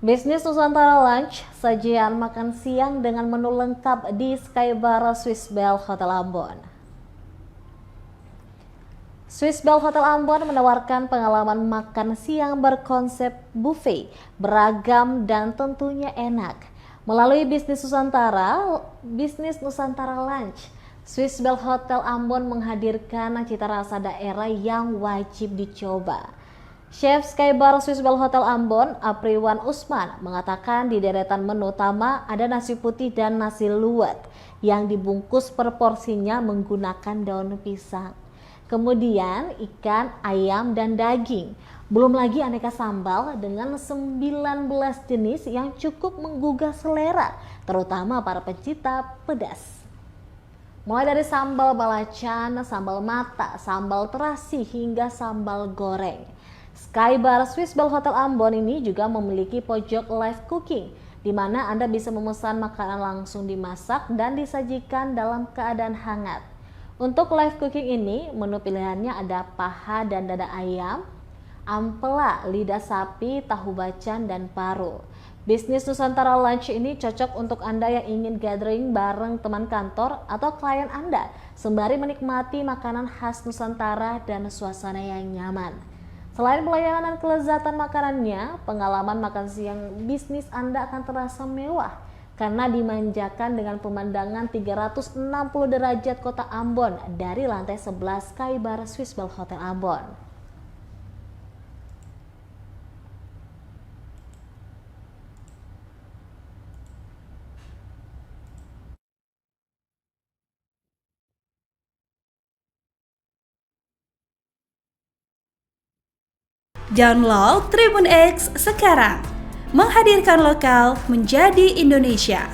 Bisnis Nusantara Lunch, sajian makan siang dengan menu lengkap di Skybar Swiss Bell Hotel Ambon. Swiss Bell Hotel Ambon menawarkan pengalaman makan siang berkonsep buffet, beragam dan tentunya enak. Melalui bisnis Nusantara Lunch, Swiss Bell Hotel Ambon menghadirkan cita rasa daerah yang wajib dicoba. Chef Skybar Swiss Bell Hotel Ambon, Apriwan Usman, mengatakan di deretan menu utama ada nasi putih dan nasi luwet yang dibungkus per porsinya menggunakan daun pisang. Kemudian ikan, ayam, dan daging. Belum lagi aneka sambal dengan 19 jenis yang cukup menggugah selera, terutama para pecinta pedas. Mulai dari sambal balacan, sambal mata, sambal terasi, hingga sambal goreng. Skybar Swiss Bell Hotel Ambon ini juga memiliki pojok live cooking, di mana Anda bisa memesan makanan langsung dimasak dan disajikan dalam keadaan hangat. Untuk live cooking ini, menu pilihannya ada paha dan dada ayam, ampela, lidah sapi, tahu bacan, dan paru. Bisnis Nusantara Lunch ini cocok untuk Anda yang ingin gathering bareng teman kantor atau klien Anda, sembari menikmati makanan khas Nusantara dan suasana yang nyaman. Selain pelayanan dan kelezatan makanannya, pengalaman makan siang bisnis Anda akan terasa mewah karena dimanjakan dengan pemandangan 360 derajat kota Ambon dari lantai 11 Skybar Swiss Bell Hotel Ambon. Download Tribun X sekarang, menghadirkan lokal menjadi Indonesia.